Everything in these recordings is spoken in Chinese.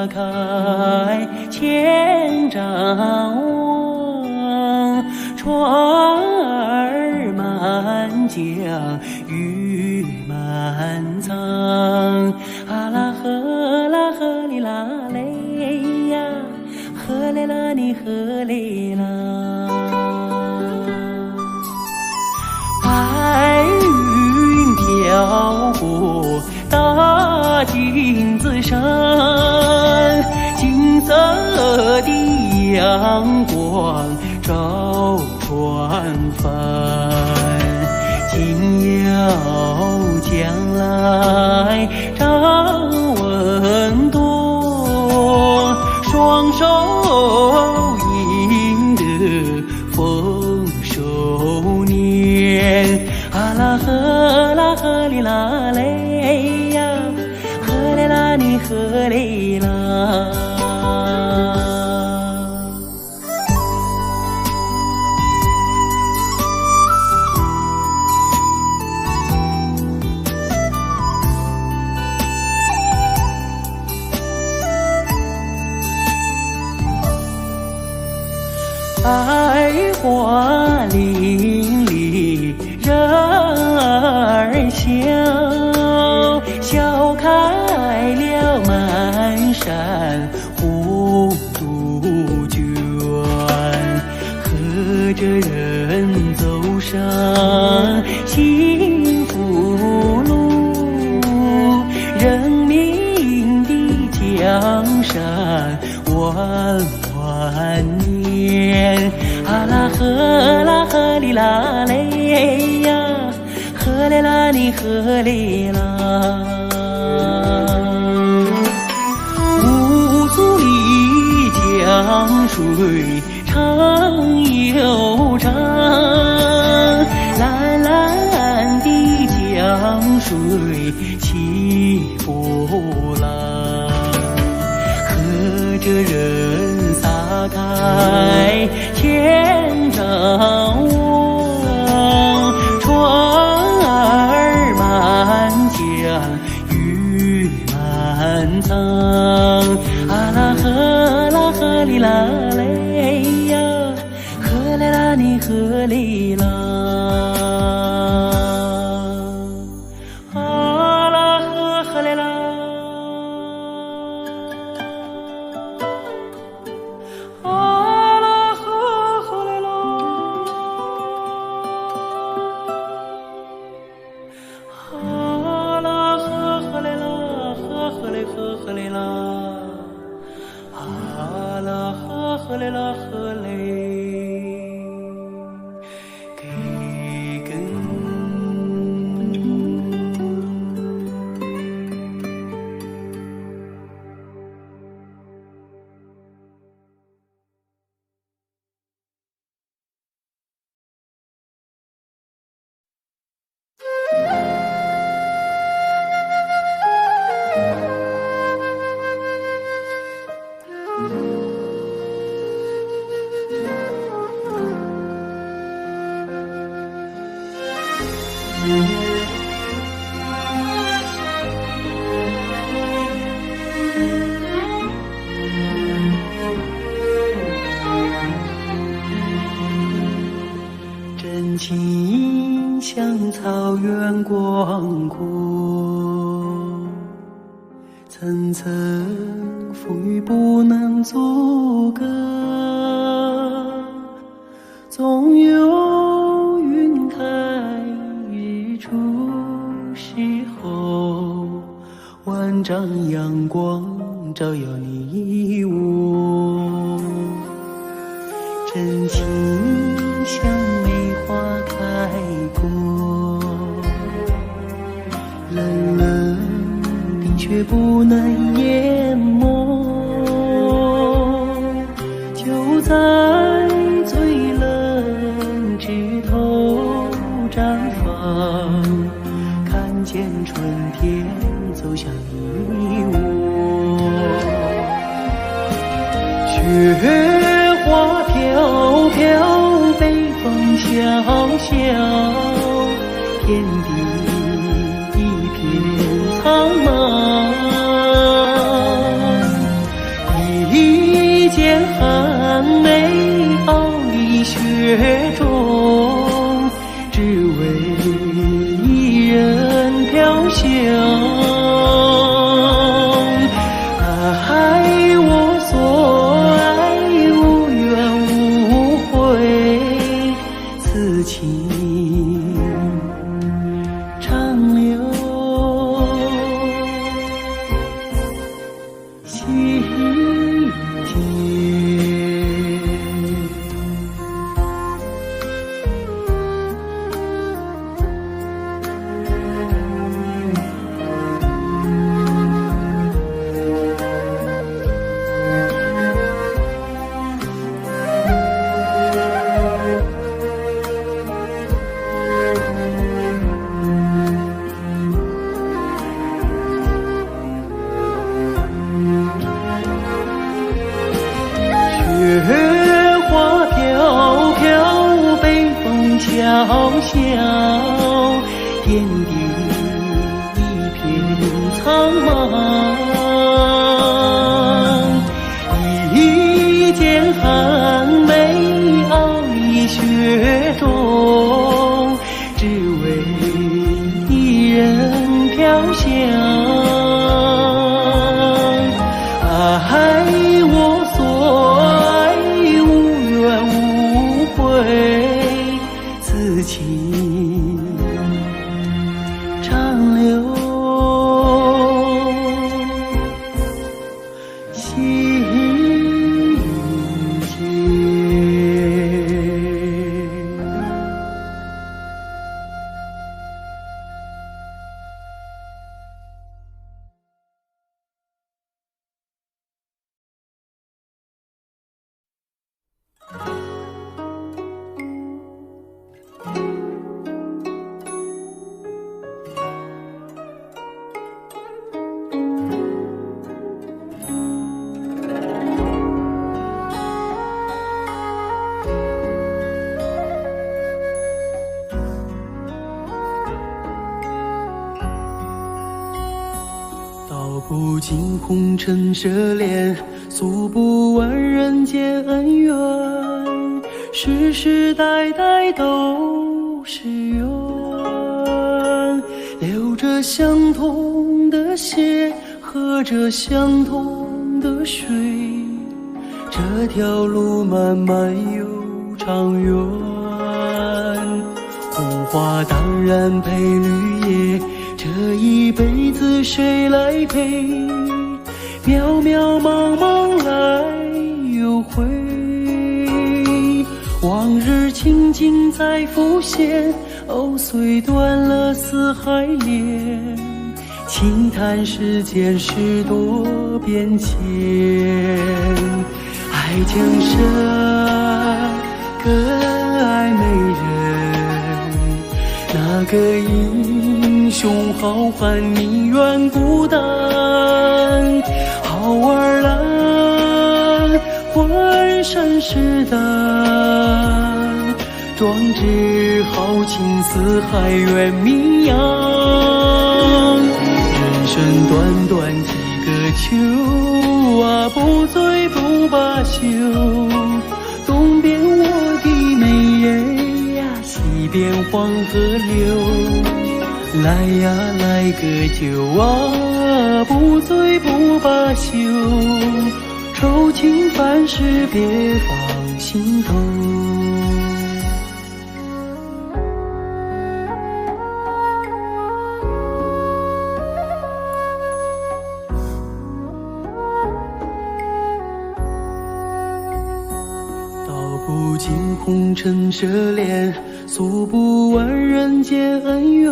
开千丈望，船儿满江鱼满仓。啊啦呵啦呵哩啦嘞呀，呵嘞啦你呵嘞啦。白云飘过大金子山，金色的阳光照船帆。今要将来张文多，双手赢得丰收年。啊啦呵啦呵哩啦嘞呀，呵嘞啦你呵嘞啦。百花林里人儿笑，笑开了满山红杜鹃。和着人走上幸福路，人民的江山万万年。啊啦呵啦呵哩啦嘞呀，呵嘞啦你呵嘞啦。乌苏里江水长又长，蓝蓝的江水起波浪。和着人撒开千丈望，船儿满江鱼满仓。啊啦呵啦呵哩啦嘞呀，呵嘞啦你呵嘞啦。啊啦呵呵嘞啦。呵嘞啦，啊啦呵嘞啦呵嘞，给根。真情像草原广阔，层层风雨不能阻隔，总有云开日出时候，万丈阳光照耀你我。真情像梅花开过，冷冷的却不能淹没，就在最冷枝头绽放，看见春天走向你我。雪花飘飘，北风萧萧，天地一片苍茫。剑寒梅傲立雪中，只为一人飘香。爱我所爱，无怨无悔，此情长留心间。雪花飘飘，北风萧萧，天地一片苍茫。一剑寒梅傲立雪中，只为一人飘香。爱我所爱，无怨无悔，此情长留心间。道不尽红尘奢恋，诉不完人间恩怨，世世代代都是缘，流着相同的血，喝着相同的水，这条路漫漫又长远。红花当然配绿叶，这一辈子谁来陪？渺渺茫茫来又回，往日情景再浮现，藕虽断了丝还连，轻叹世间事多变迁。爱江山更爱美人，那个英雄好汉宁愿孤单。好儿郎浑身是胆，壮志豪情四海远名扬。人生短短几个秋啊，不醉不罢休。东边我的美人呀，西边黄河流。来呀来个酒啊，不醉不罢休。愁情烦事别放心头。道不尽红尘奢恋，诉不完人间恩怨，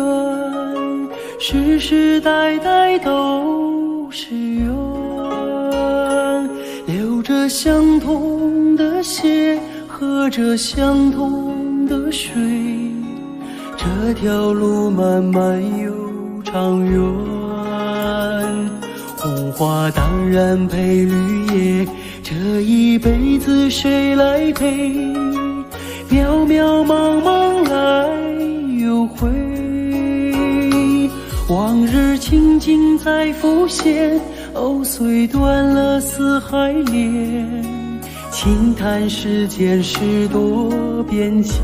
世世代代都是缘，流着相同的血，喝着相同的水，这条路漫漫又长远。红花当然配绿叶，这一辈子谁来陪？渺渺茫茫来又回，往日情景再浮现，藕虽断了丝还连，轻叹世间事多变迁，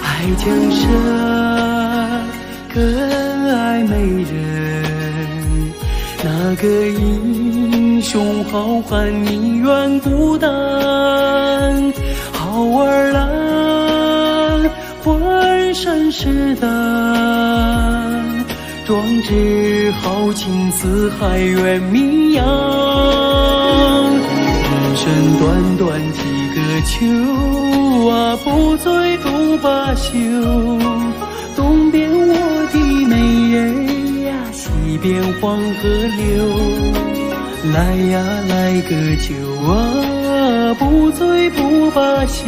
爱江山更爱美人，那个英雄好汉宁愿孤单，好儿郎浑身是胆，壮志豪情四海远名扬。人生短短几个秋啊，不醉不罢休。东边我的美人呀，西边黄河流。来呀来个酒啊，不醉不罢休。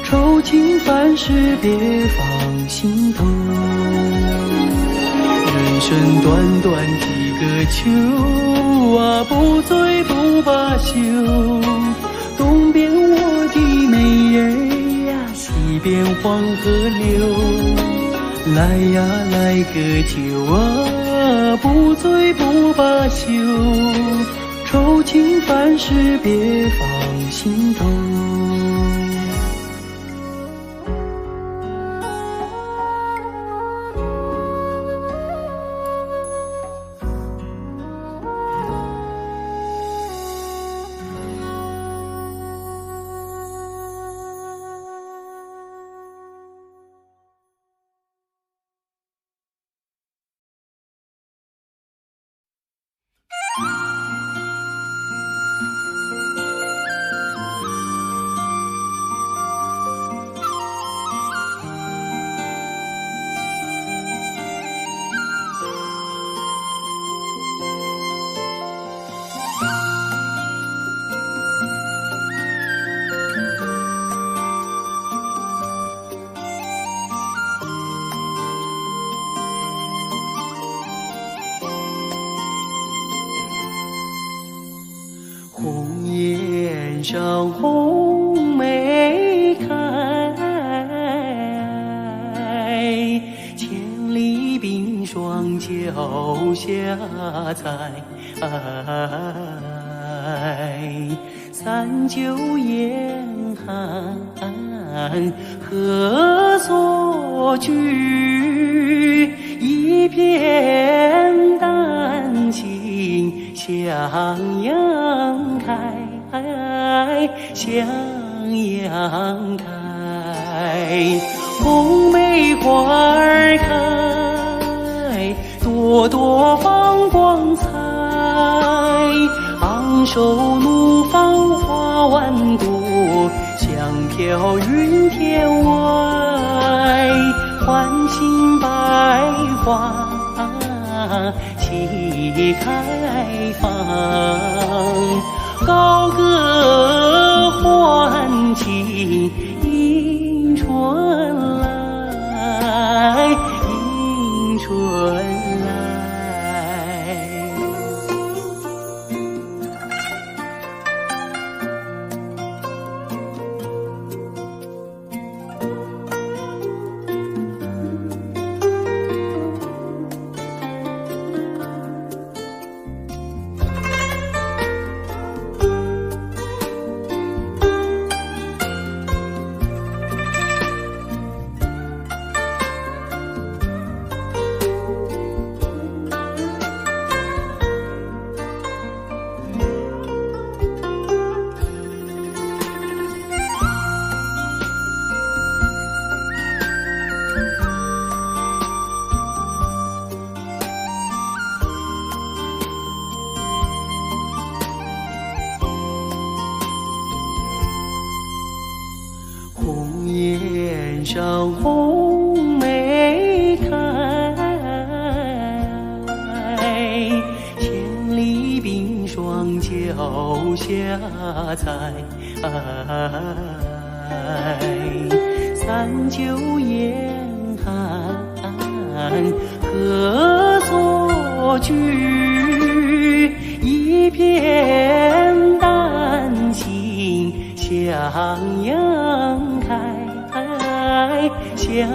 愁情烦事别放心头。人生短短几个秋啊，不醉不罢休。东边我的美人呀，西边黄河流。来呀来个酒啊，不醉不罢休。愁情烦事别放心头。红颜上红梅开，千里冰霜脚下踩。三九严寒何所居？一片丹心向阳开，向阳开。红梅花儿开，朵朵放光彩。昂首怒放花万朵，香飘云天外。唤醒百花齐开放，高歌欢庆迎春来，迎春来。红颜上红梅开，千里冰霜脚下踩。三九严寒何所居？一片丹心向阳开，向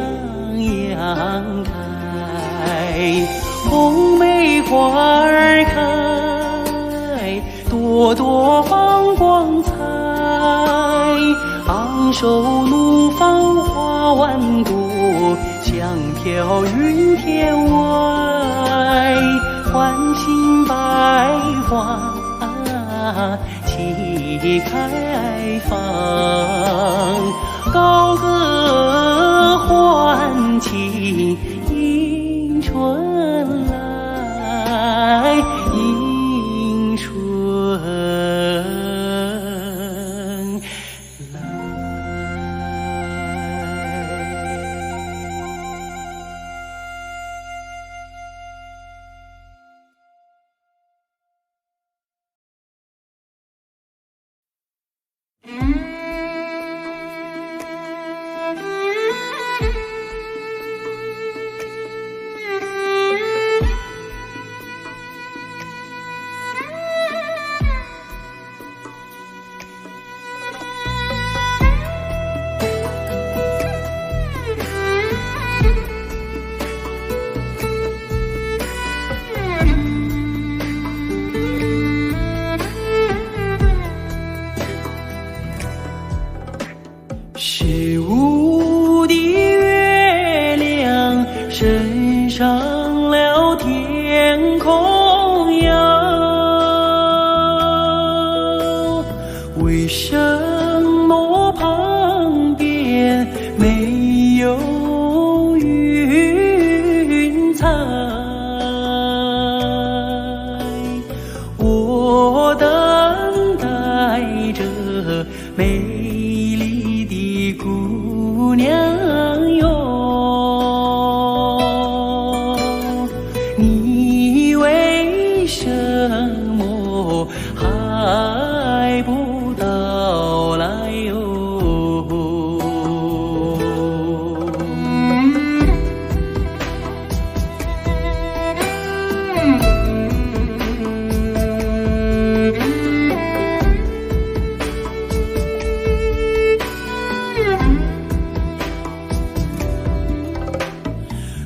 阳开。红梅花儿开，朵朵朵放光彩，昂首怒放花万朵，香飘云天外，唤醒百花齐开放，高歌欢庆迎春来，迎春来。十五的月亮升上了天空呀，为什么旁边没有云彩？我等待着美丽的姑娘哟，你为什么还不到来哟？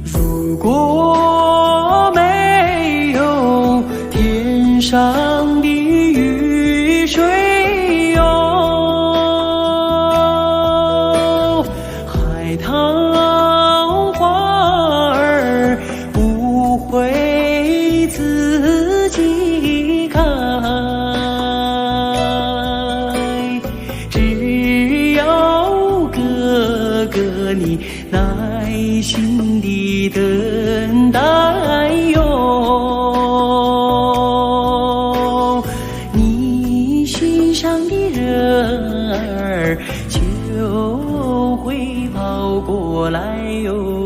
如果没有天上的雨水哟，海棠花儿不会自己开，只要哥哥你耐心地等待哟，你心上的人儿就会跑过来哟。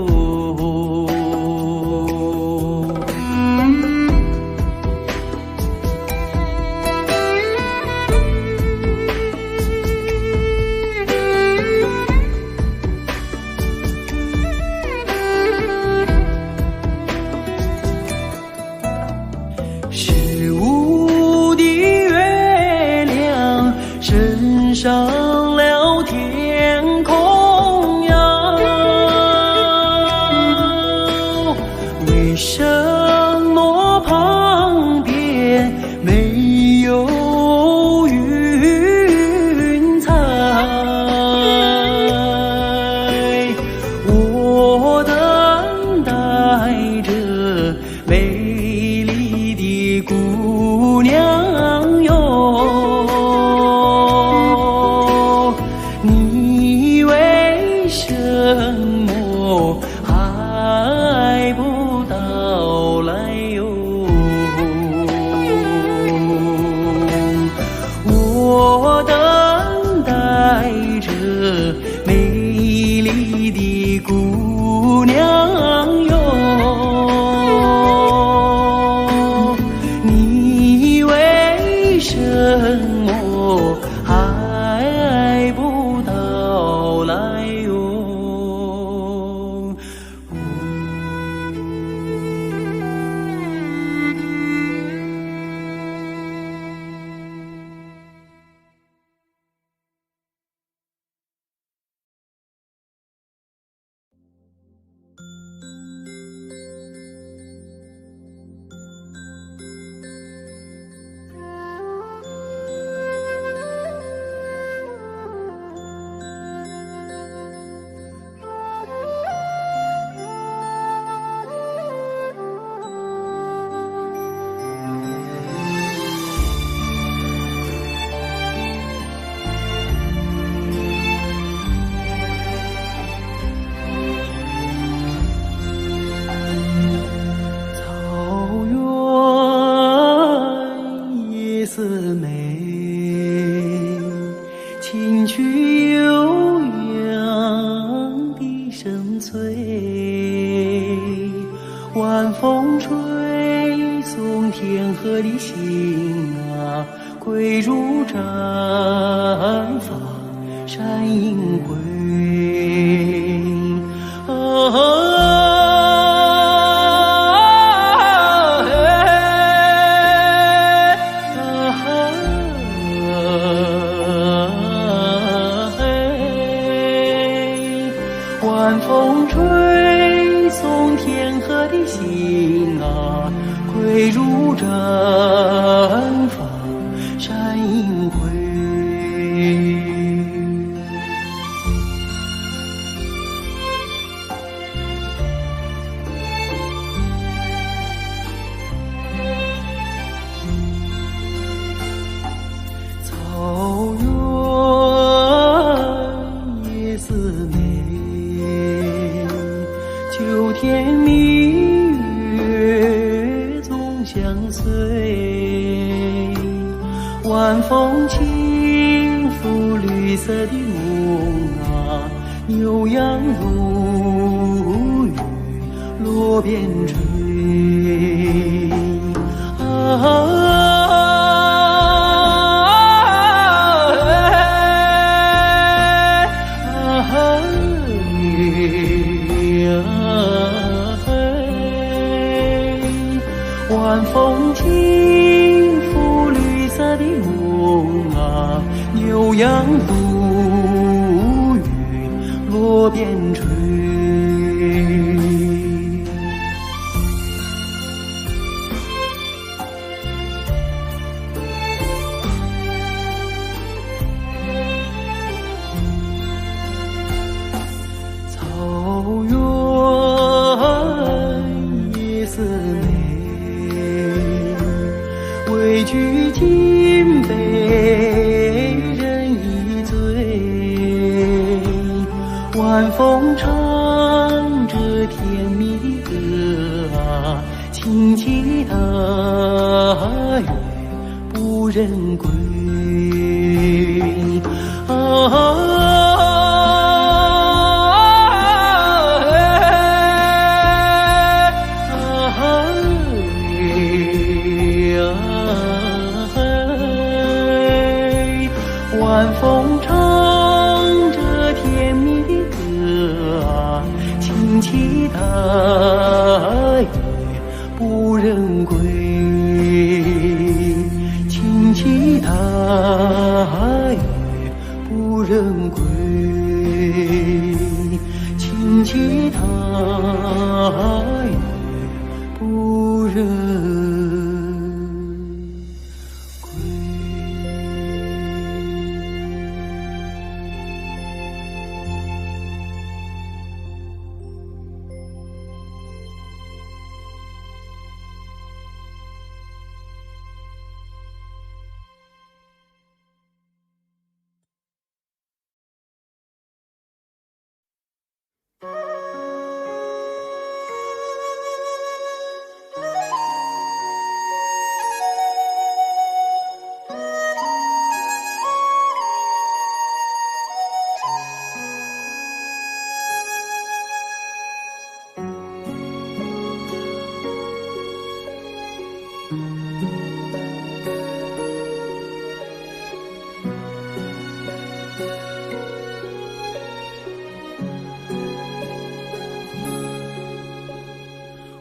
十五的月亮升上了天空呀，为什么旁边没有云彩？我等待着美丽的姑娘哟，你为什么还不到来哟？我等待着美丽的姑娘哟，你为什么还不到来哟？听取悠扬的声催，晚风吹送天河的星啊，归入毡房山阴归。晚风吹送天河的星啊，归入毡房山阴归。草原夜思美，秋天明月总相随，晚风轻拂绿色的梦啊，牛羊如雨落边吹。晚风轻拂绿色的梦啊，牛羊如雨落边吹。草原夜思美，畏惧金杯人已醉，晚风唱着甜蜜的歌啊，轻骑踏月不忍归。晚风唱着甜蜜的歌啊，轻骑踏月不忍归，轻骑踏月不忍归，轻骑踏月不忍。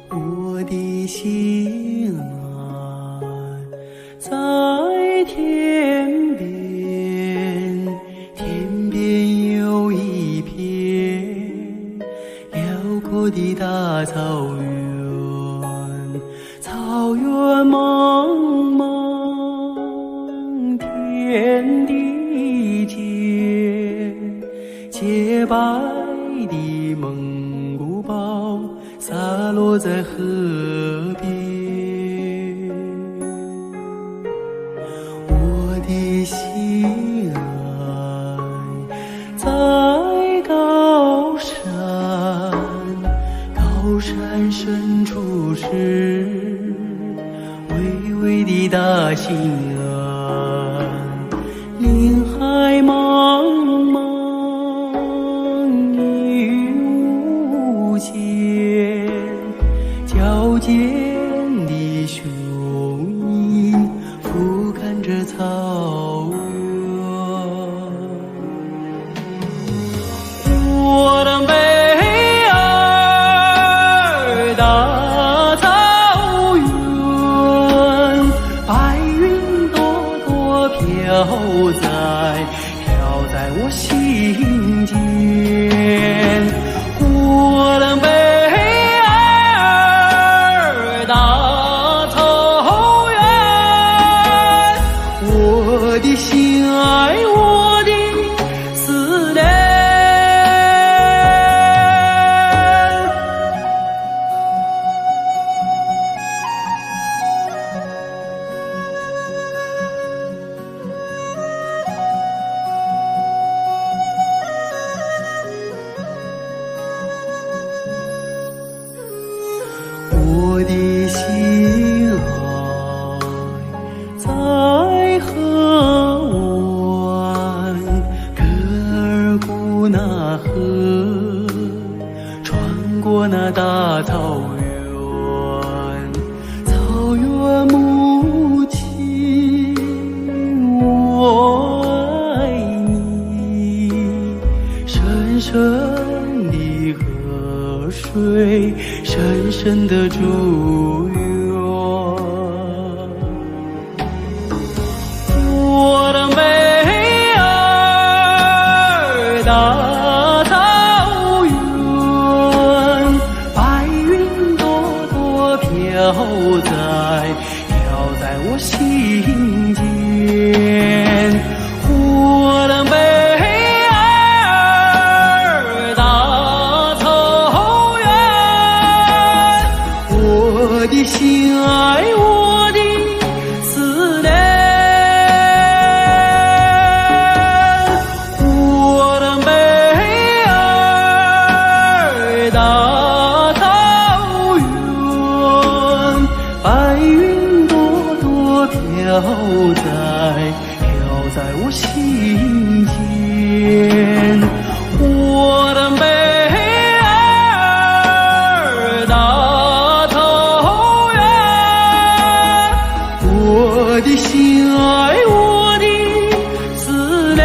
我的心啊，在天边，天边有一片辽阔的大草原，草原茫茫，天地间，洁白的蒙古包洒落在河边，我的心爱在高山，高山深处是巍巍的大兴安，林海茫在我心间。我的北儿大草原，我的心爱，我的思念。我的心爱在河湾，格尔古纳河，穿过那大草原，草原母亲，我爱你，深深的河水，深深的祝愿。我的美儿大草原，白云朵朵飘在我心间。我的美我的心爱，我的思念。我的美儿大草原，白云朵朵飘在我心间。我的美我的心爱，我的思念。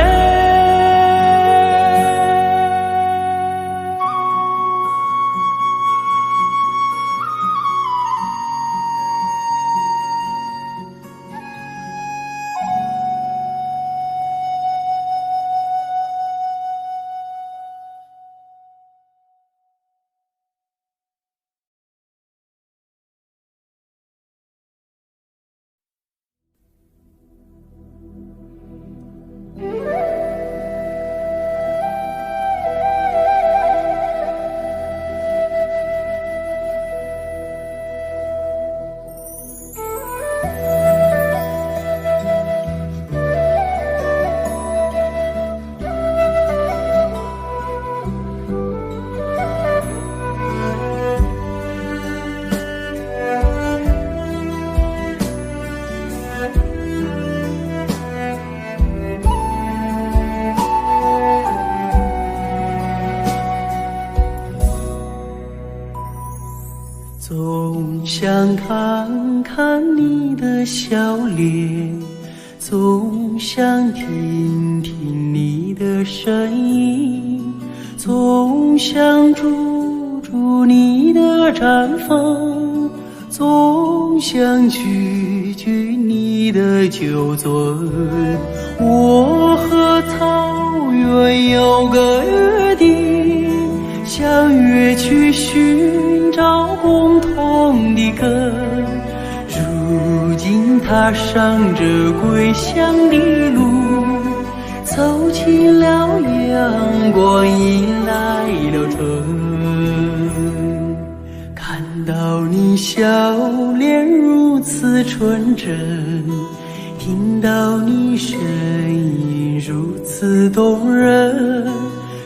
总想看看你的笑脸，总想听听你的声音，总想驻住你的绽放，总想举举你的酒樽。我和草原有个约定，相约去寻找共同的根，如今踏上这归乡的路，走进了阳光，迎来了春。看到你笑脸如此纯真，听到你声音如此动人，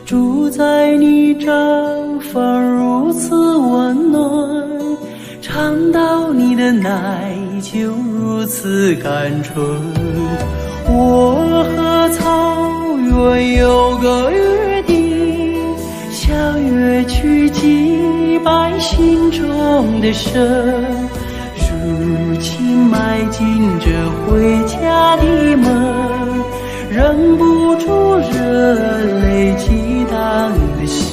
住在你毡房如此温暖，尝到你的奶酒如此甘醇。我和草原有个约定，相约去祭拜心中的神，如今迈进这回家的门，忍不住热泪激荡的心。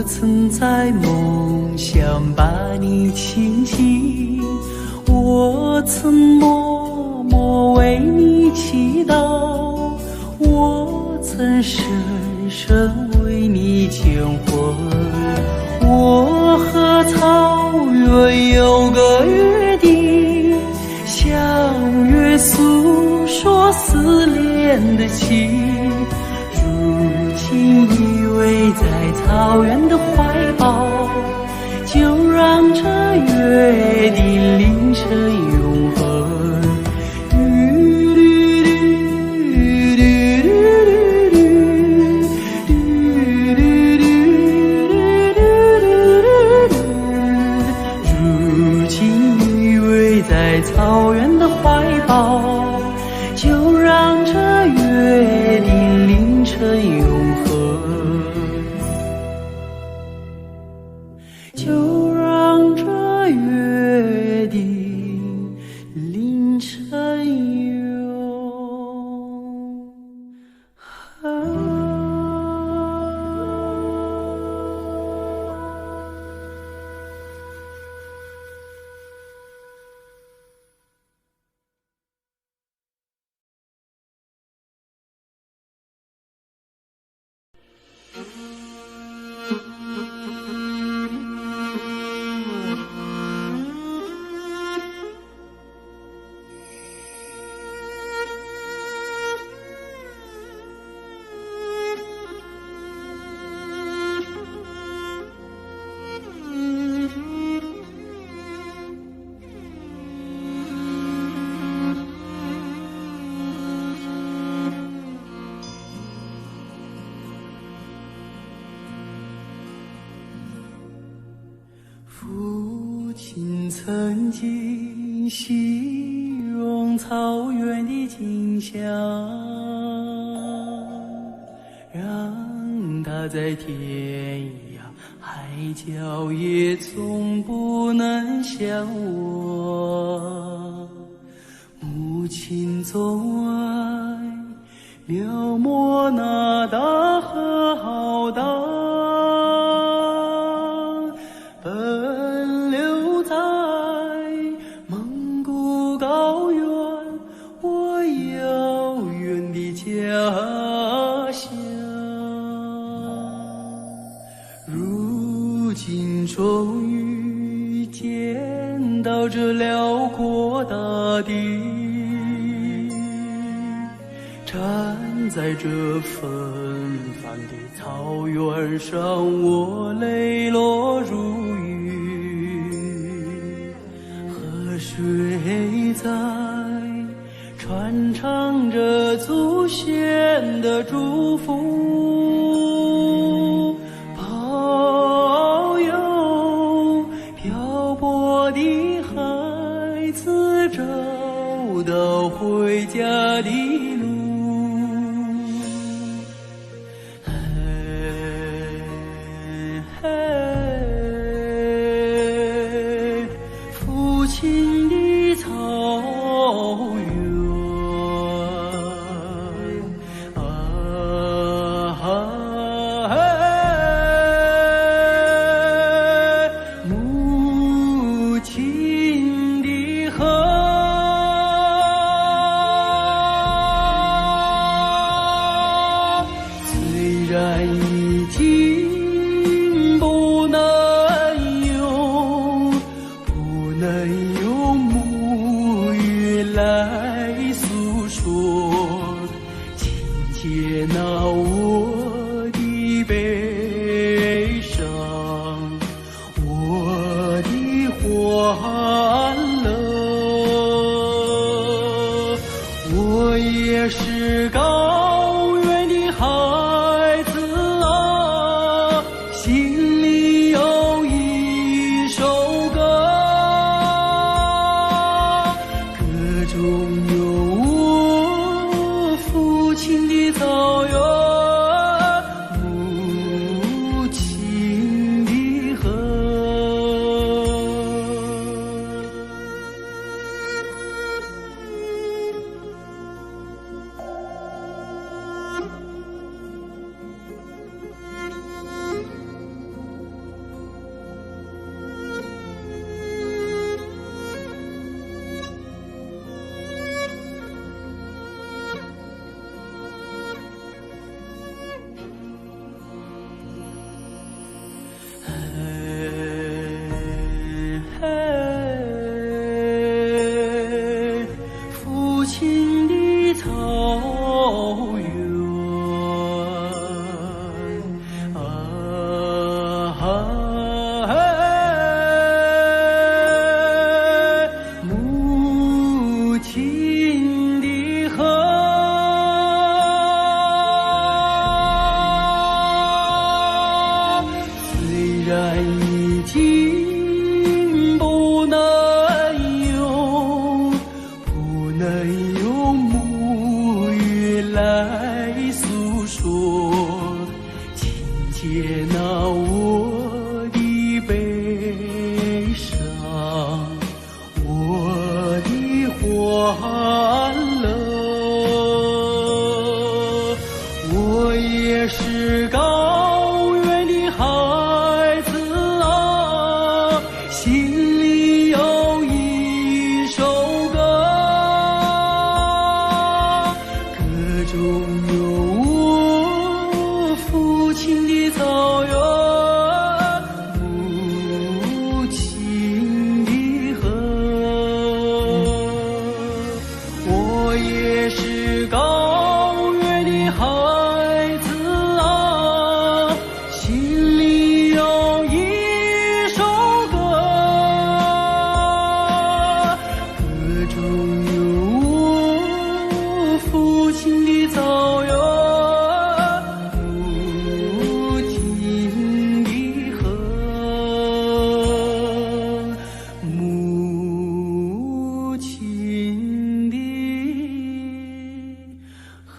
曾在梦想把你亲近，我曾默默为你祈祷，我曾深深为你牵魂。我和草原有个约定，相约诉说思念的情，如今依偎在草原的怀抱，就让这约定凌晨永恒。如今依偎在草原的怀抱，就让这约定凌晨永恒，就让这约定凌晨永恒。父亲曾经形容草原的景象，让他在天涯海角也从不能想我。母亲总爱描摹那大河浩荡，奔流在蒙古高原，我遥远的家乡。如今终于见到这辽阔大地，站在这纷繁的草原上，我泪落如雨。河水在传唱着祖先的祝福，保佑漂泊的孩子找到回家的路。父亲的草原母亲的河，虽然已经不能用母语来诉说，请接纳我的悲伤，我的欢乐。我也是高原的孩子啊，心里有一首歌，歌中有我父亲的草原。母亲的河，虽然已经不能用母语来诉说，请接纳我的悲伤，我的欢乐。我也是高原的孩子啊，心里有一首歌，歌中有我父亲的草原，母亲的河。我也是高原的孩子啊，心里有一首歌，歌中有我父亲的草原，母亲的河，母亲的河。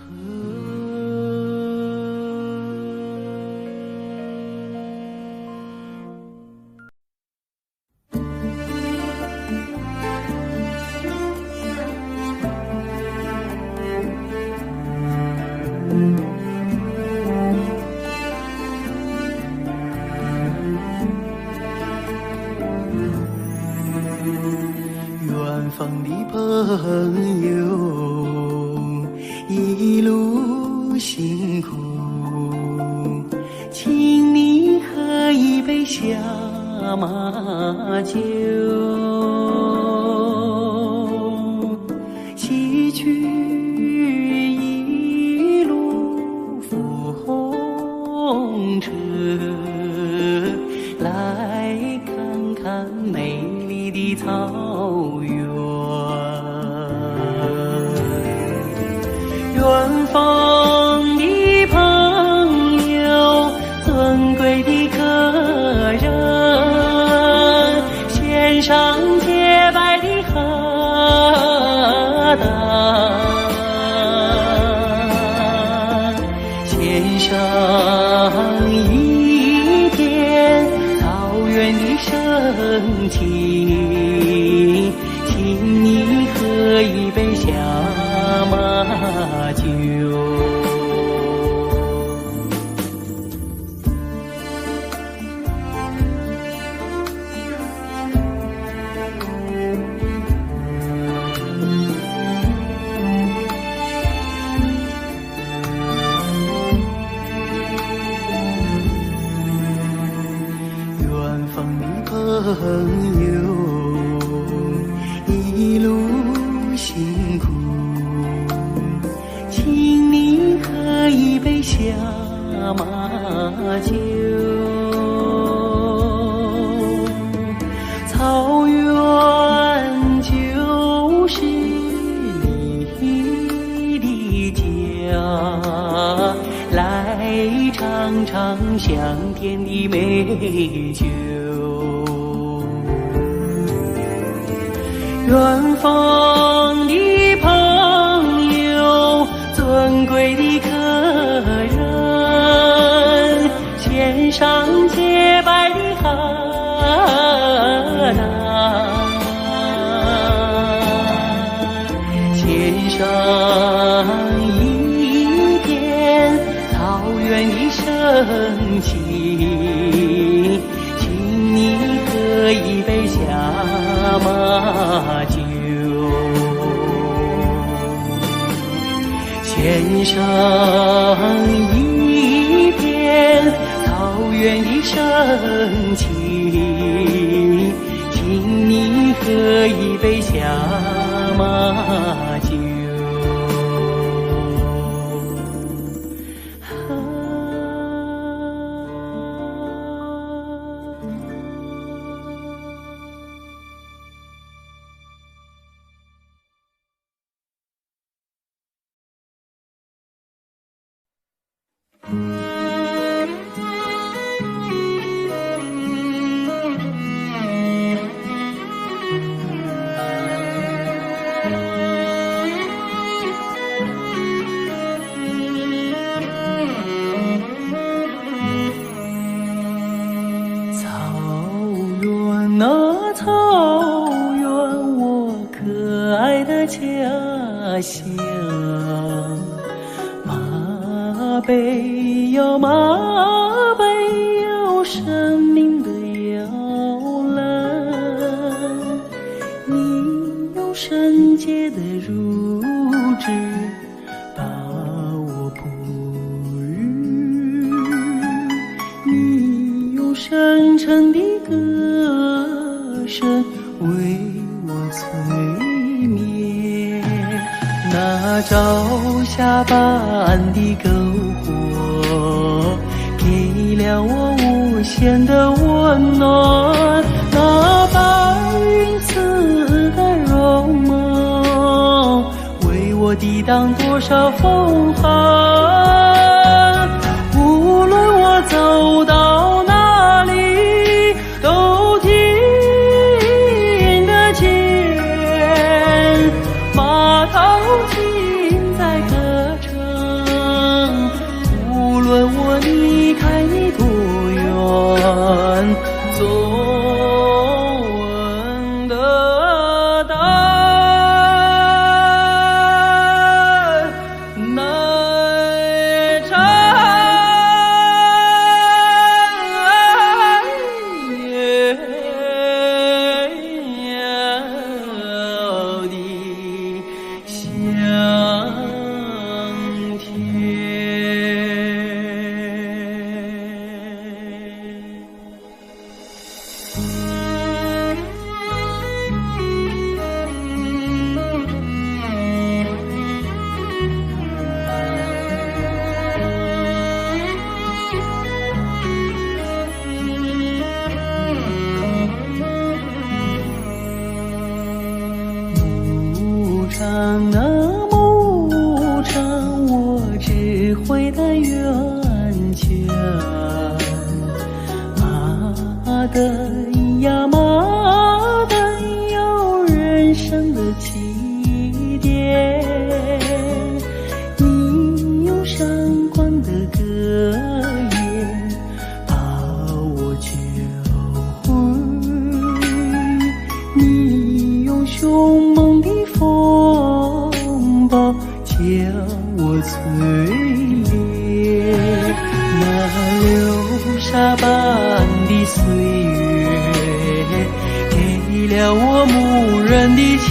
远方的朋友，一路辛苦，请你喝一杯下马酒，洗去一路风尘，来看看美丽的草原。远方的朋友，尊贵的客人，献上洁白的荷担，献上一片草原的深情，请你喝一杯下马酒。远方的朋友，一路辛苦，请你喝一杯下马酒。草原就是你的家，来尝尝香甜的美酒。远方的朋友，尊贵的客人，献上洁白的荷担，献上一片草原的深情，请你喝一杯下马酒，献上一片草原的深情，请你喝一杯下马酒。那草原，我可爱的家乡。马背哟马背哟，生命的摇篮，你用圣洁的乳汁把我哺育，你用深沉的歌声为我催眠，那朝霞般的篝火给了我无限的温暖，那白云似的容貌为我抵挡多少风寒，无论我走到哪里都听得见马头琴在歌唱，无论我离开你多远，总闻得到那唱的香甜。牧场啊牧场，我只会的远见，马灯呀马灯有人生的起点，你用闪光的歌言把我教会，你用凶猛的风暴将我淬炼，那流沙般的岁月给了我牧人的勤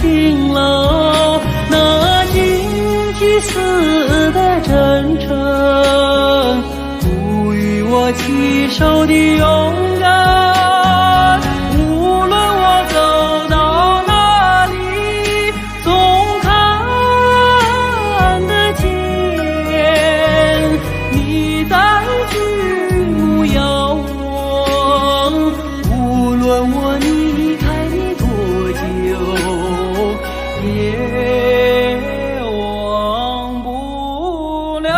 劳，那荆棘似的真诚赋予我起手的勇敢，无论我走到哪里总看得见你在举目遥望，无论我离开你多久也忘不了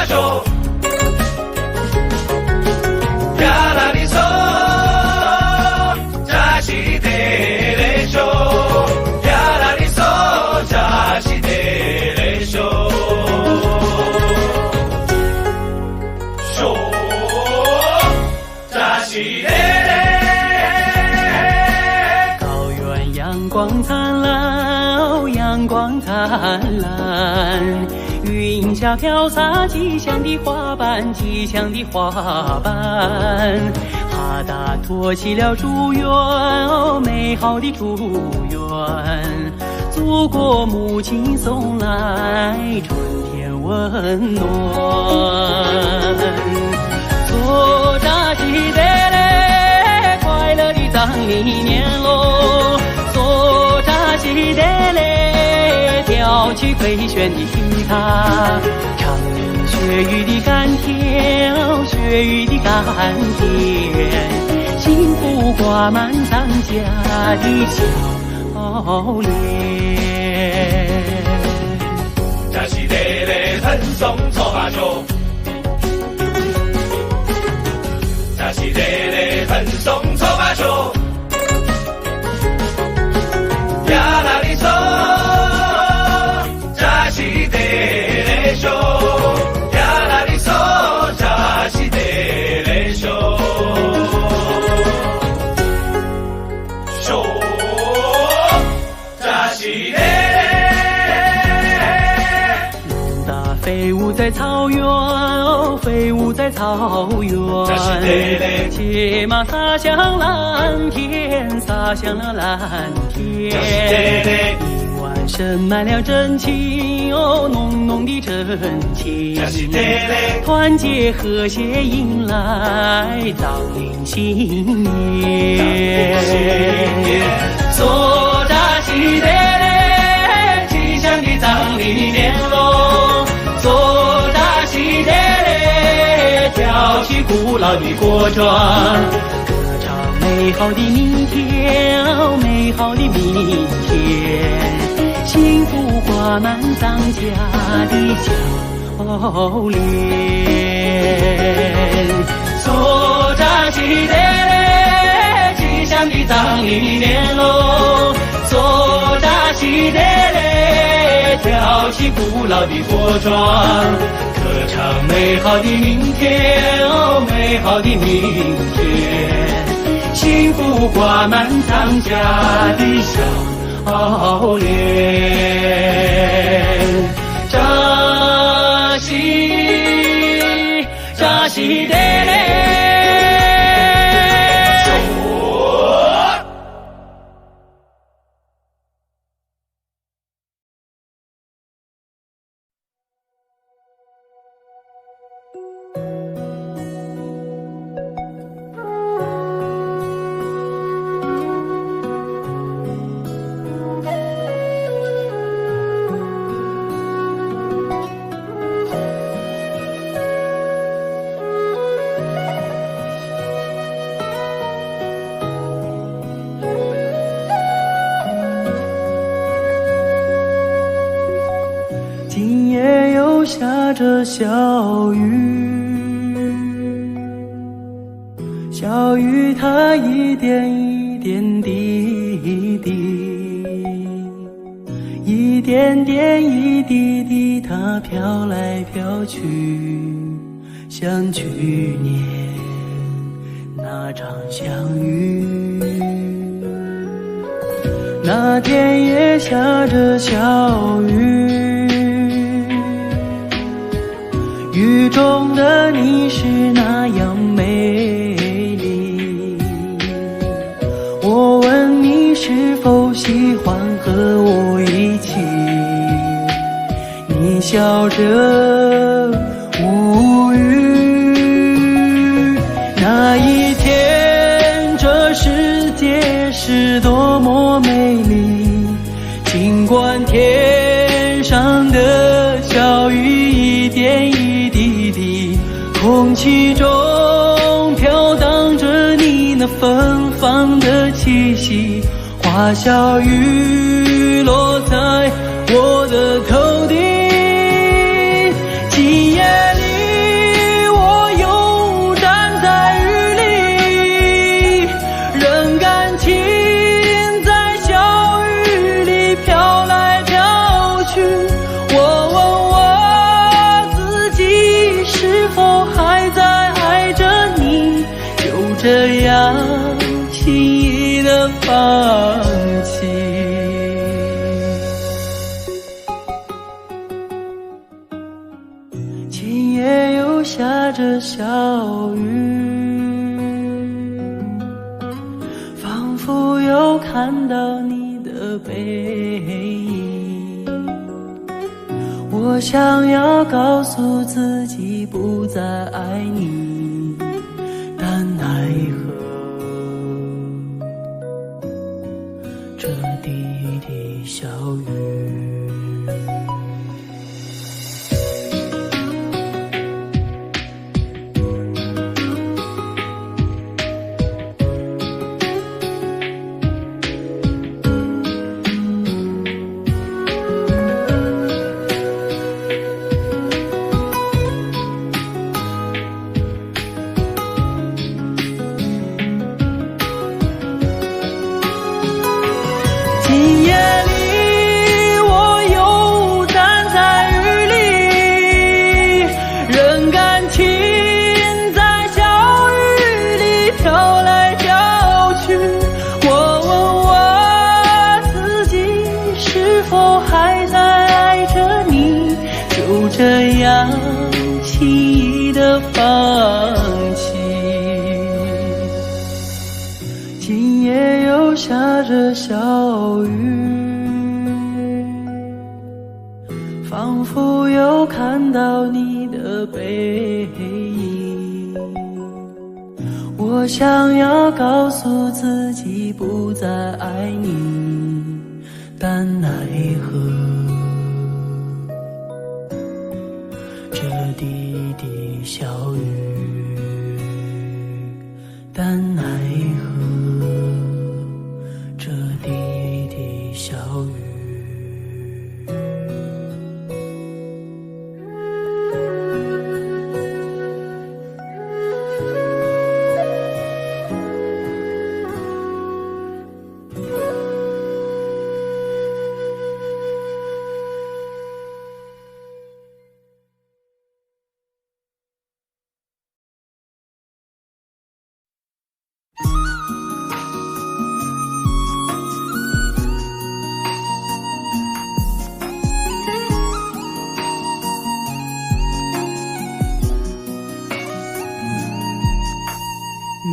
手，呀啦哩嗦，扎西得嘞手，呀啦哩嗦，扎西得嘞手，手扎西得嘞。高原阳光灿烂，阳光灿烂。云霞飘洒，吉祥的花瓣，吉祥的花瓣。哈达托起了祝愿，哦，美好的祝愿。祖国母亲送来春天温暖。做扎西得嘞，快乐的藏历年喽。做扎西得嘞，挑起回旋的吉他，唱血雨的甘甜，血雨的甘甜，幸福挂满咱家的笑脸。扎西得嘞，喷送错把手，扎西得嘞，喷送错把手，呀啦哩嗦。手，呀啦哩嗦，扎西得嘞手，手扎西得嘞。龙大飞舞在草原，飞舞在草原。扎西得嘞，骑马洒向蓝天，洒向了蓝天。扎西得嘞。盛满了真情，哦，浓浓的真情。团结和谐迎来藏历新年。做扎西得嘞，吉祥的藏历年喽。做扎西得嘞，挑起古老的国庄，歌唱美好的明天，哦，美好的明天。幸福挂满咱家的笑脸。做扎西得嘞，吉祥的藏历年喽。做扎西得嘞，挑起古老的国庄，歌唱美好的明天，哦，美好的明天。幸福挂满咱家的笑脸。扎西得嘞。今夜又下着小雨，小雨它一点一点滴滴，一点点一滴滴，它飘来飘去，像去年那场相遇。那天也下着小雨，雨中的你是那样美丽。我问你是否喜欢和我一起，你笑着无语。那一天这世界是多么美丽，尽管天上的小雨一点一滴滴，空气中飘荡着你那芬芳的气息。花小雨落在我的头顶，今夜里这样轻易的放弃。今夜又下着小雨，仿佛又看到你的背影。我想要告诉自己不再爱你，但奈何这滴滴小雨。今夜里，我又站在雨里，任感情在小雨里飘来飘去。我问我自己，是否还在爱着你？就这样轻易的放弃。今夜又下着小雨，仿佛又看到你的背影。我想要告诉自己不再爱你，但奈何这滴滴小雨，但奈何这滴滴小雨。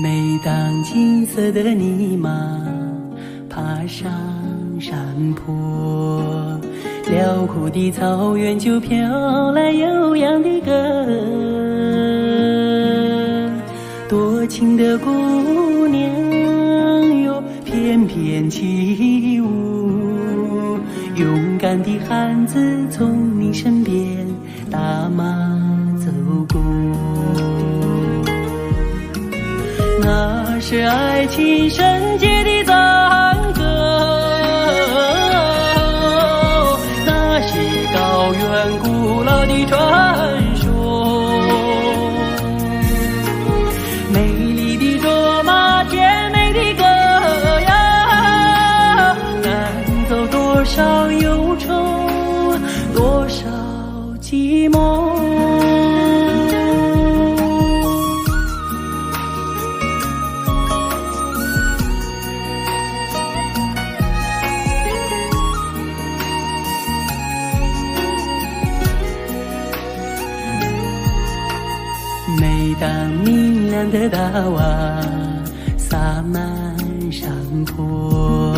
每当金色的泥马爬上山坡，辽阔的草原就飘来悠扬的歌。多情的姑娘哟，翩翩起舞，勇敢的汉子从你身边打马走过。那是爱情圣洁的赞歌，那是高原古老的传说。美丽的卓玛，甜美的歌谣，赶走多少忧愁，多少寂寞。每当明亮的大瓦洒满山坡，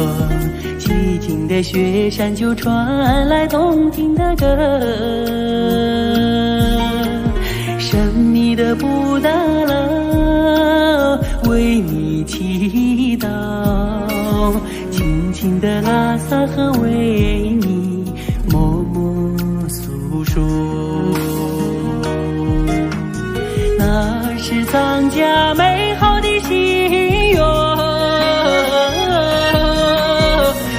寂静的雪山就传来动听的歌。神秘的布达拉为你祈祷，轻轻的拉萨河为你默默诉说。那是藏家美好的心愿，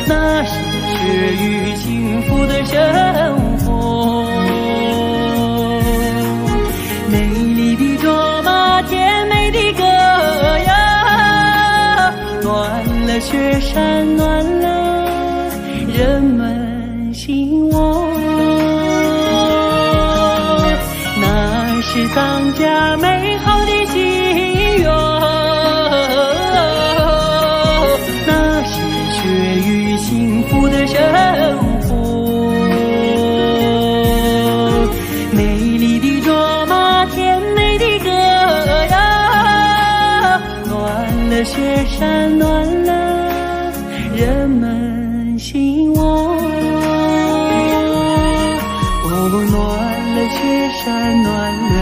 那是血与幸福的生活。美丽的卓玛，甜美的歌谣，暖了雪山，暖了人们心窝。那是藏家美好的心愿，山暖了人们心窝，哦，暖了雪山，暖了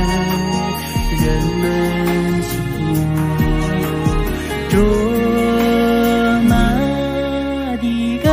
人们心窝。卓玛的歌，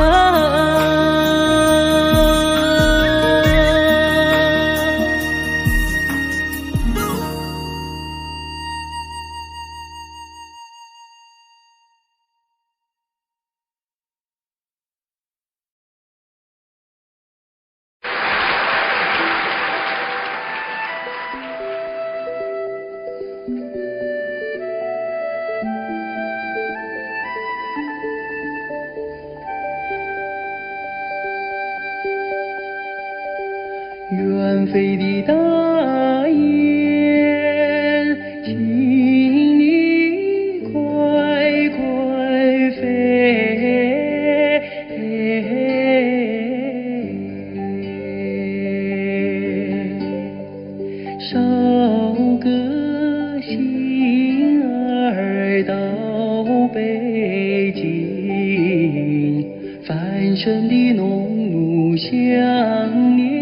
远飞的大雁，请你快快飞，捎个信儿到北京，繁盛的农奴相念。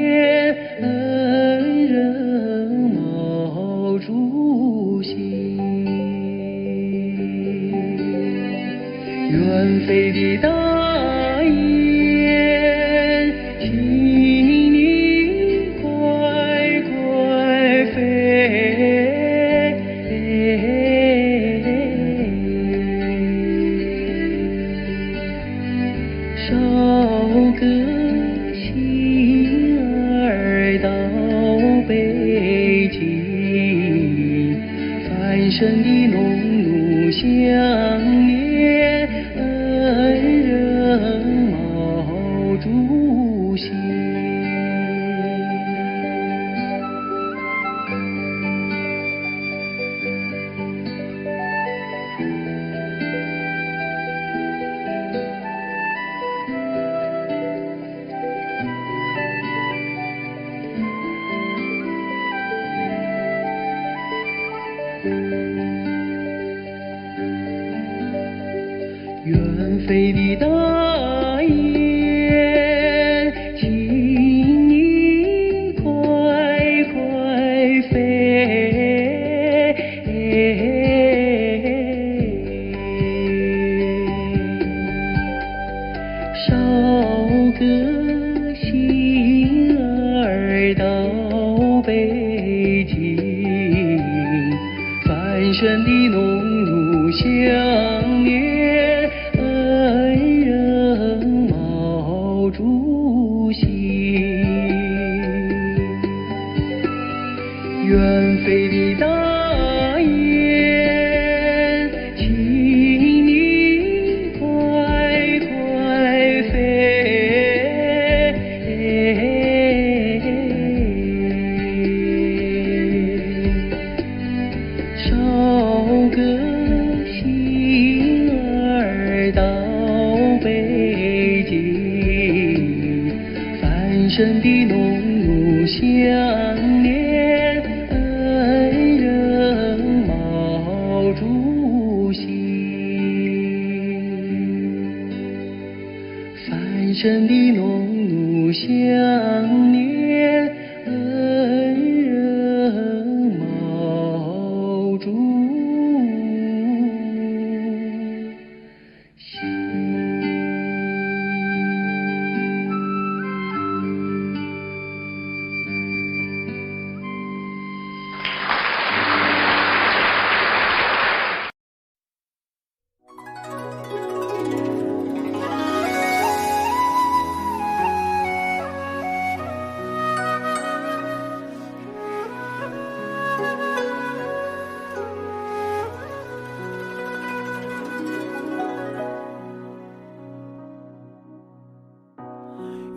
恩人毛主席，远飞的大雁，请你快快飞，捎个信到北京，繁盛的农奴相念，恩人毛主席。远飞的大雁，请你快快飞，捎个信儿到北京，繁盛的农奴相念。主席，远飞的大雁，请你快快飞，捎个信儿到北京。繁盛的农奴相念，恩人毛主席。繁盛的农奴相念，恩人毛主席。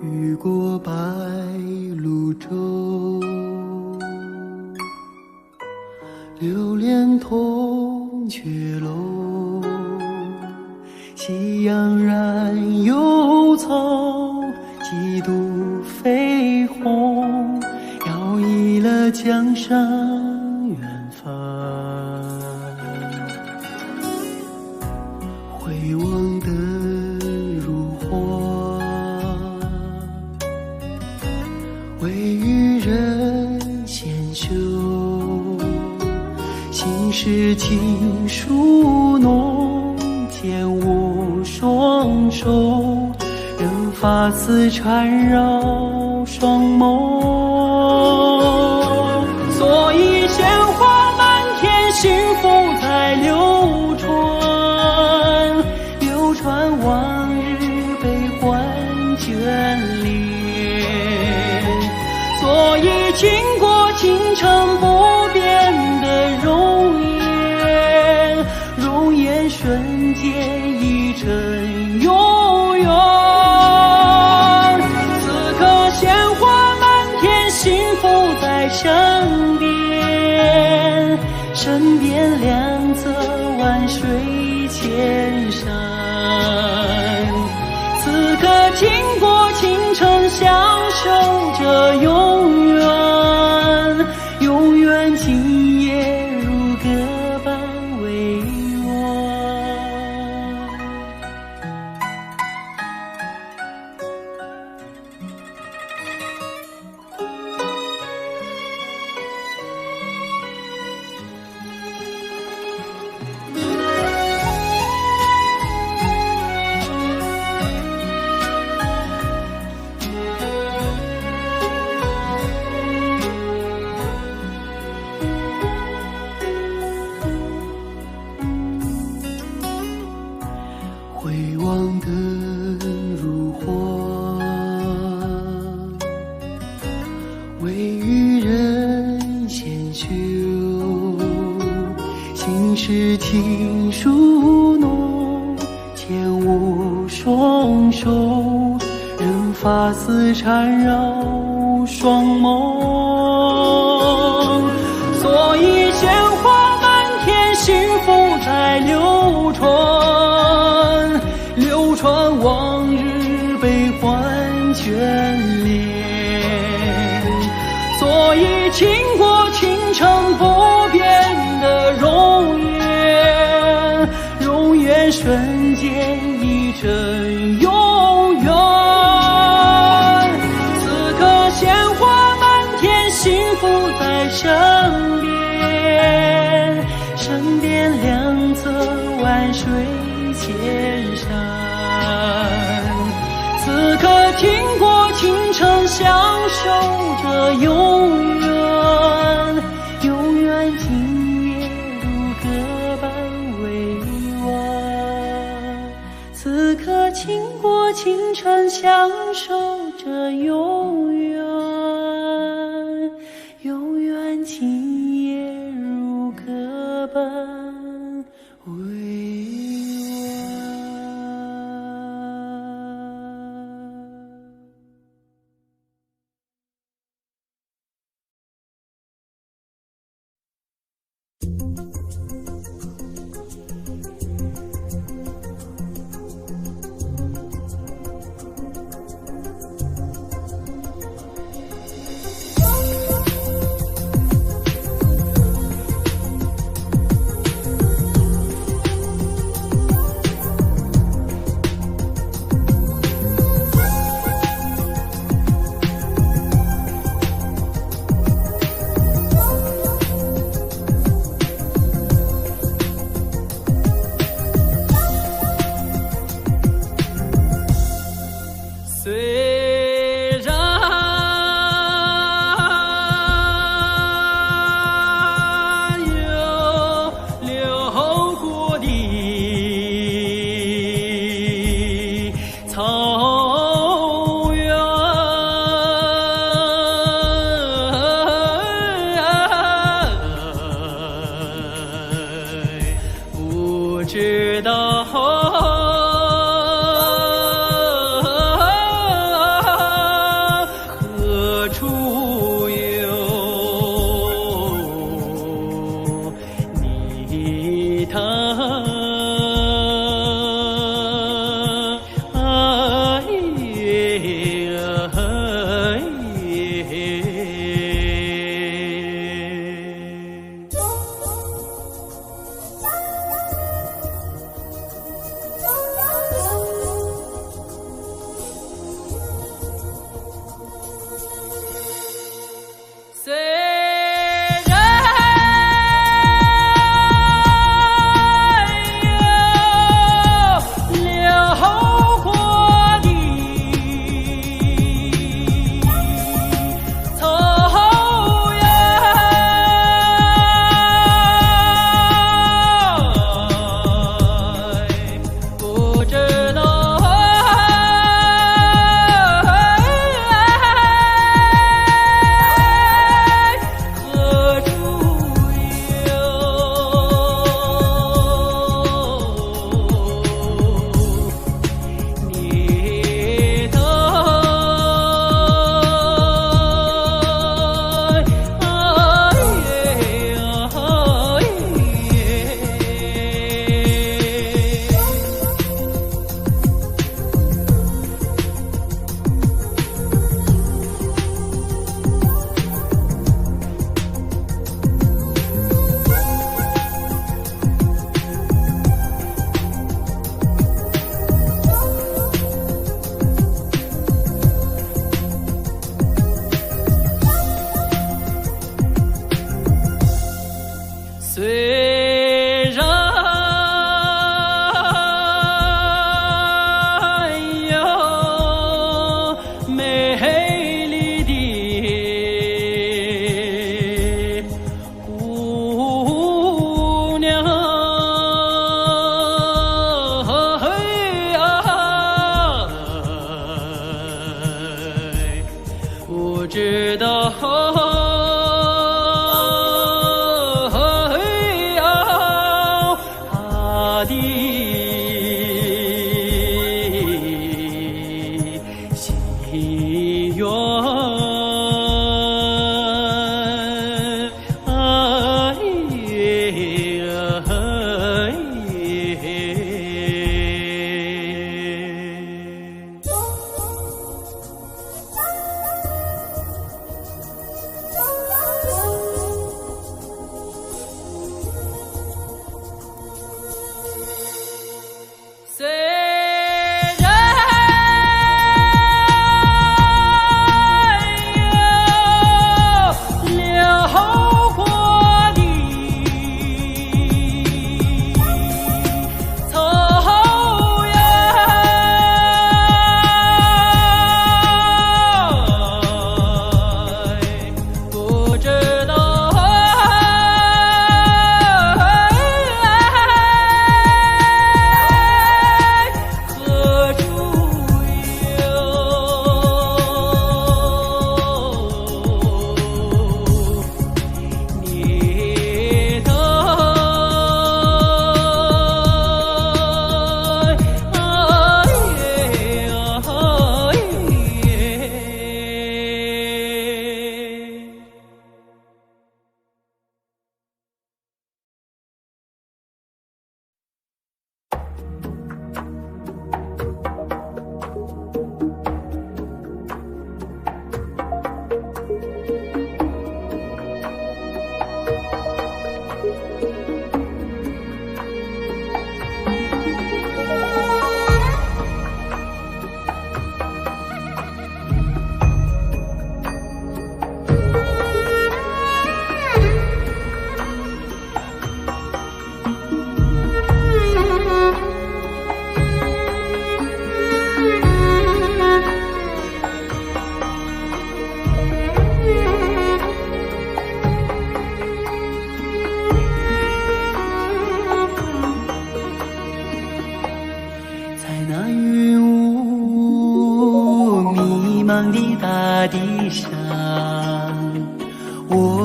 雨过白鹭洲，流连铜雀楼。夕阳染幽草，几度绯红，摇曳了江山远帆。人先修，心事情书浓，牵我双手，任发丝缠绕双眸。所以鲜花满天，幸福在流传，流传往日悲欢眷恋。所以经过倾城不变的容颜，容颜瞬间已成永远。此刻鲜花满天，幸福在身边，身边两侧万水千山。此刻经过倾城，相守着永远，永远今夜如歌般委婉。回望的如花，为予人先修，心事情书浓，牵我双手，任发丝缠绕双眸。所以鲜花满天，幸福在流传，流传往日悲欢眷恋。所以经过倾城不变的容颜，容颜瞬间已成永远。此刻鲜花满天，幸福在身边，身边两侧万水千山。此刻经过倾城，相守着永远，永远今夜如歌般委婉。此刻经过倾城，相守着永远，永远今夜如歌般委婉。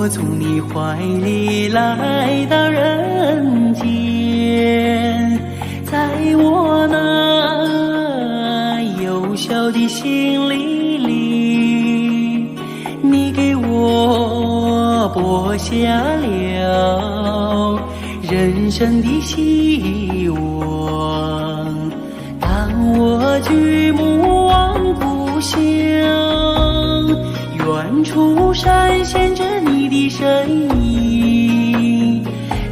我从你怀里来到人间，在我那幼小的心灵里，你给我播下了人生的希望。当我举目望故乡，远处闪现着你的身影。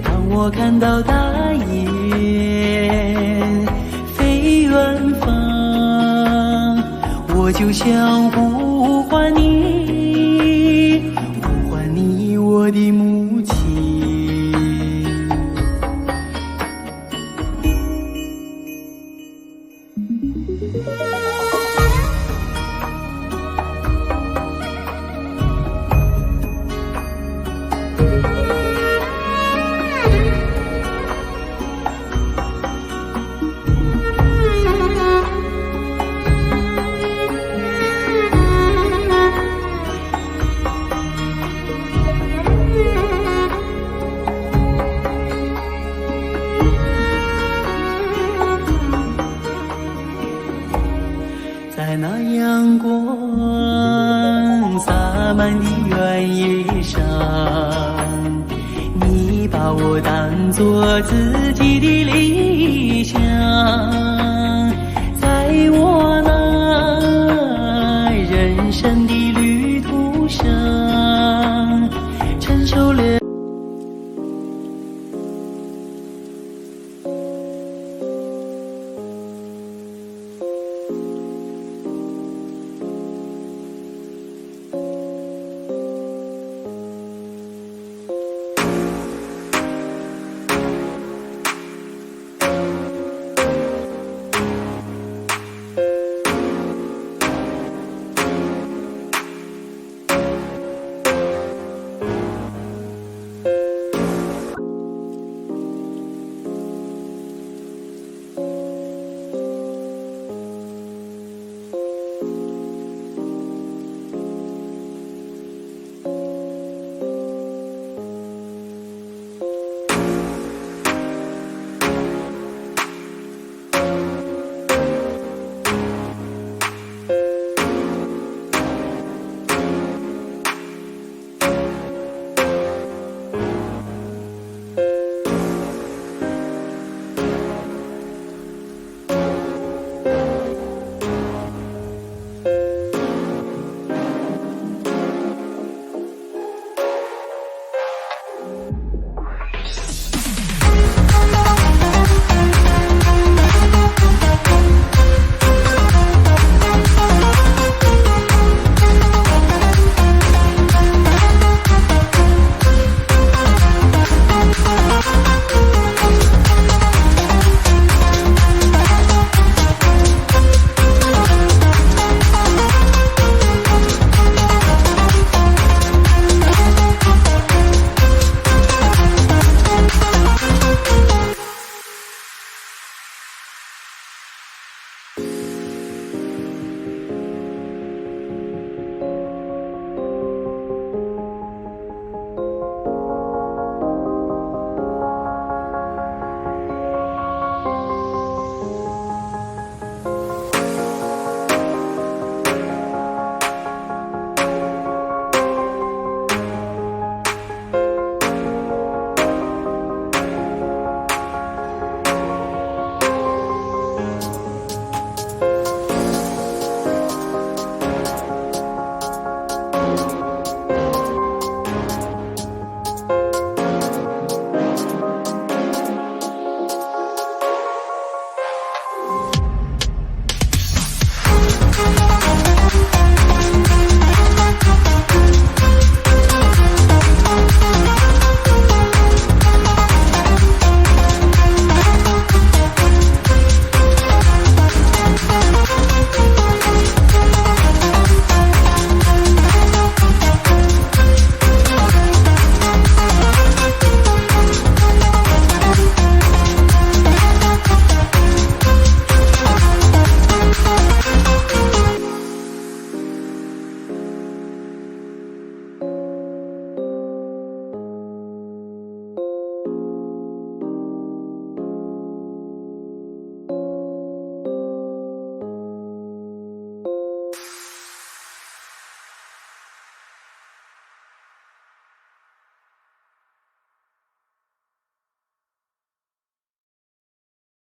当我看到大雁飞远方，我就想呼唤你，呼唤你，我的母亲。在那阳光洒满的原野上，你把我当作自己的理想。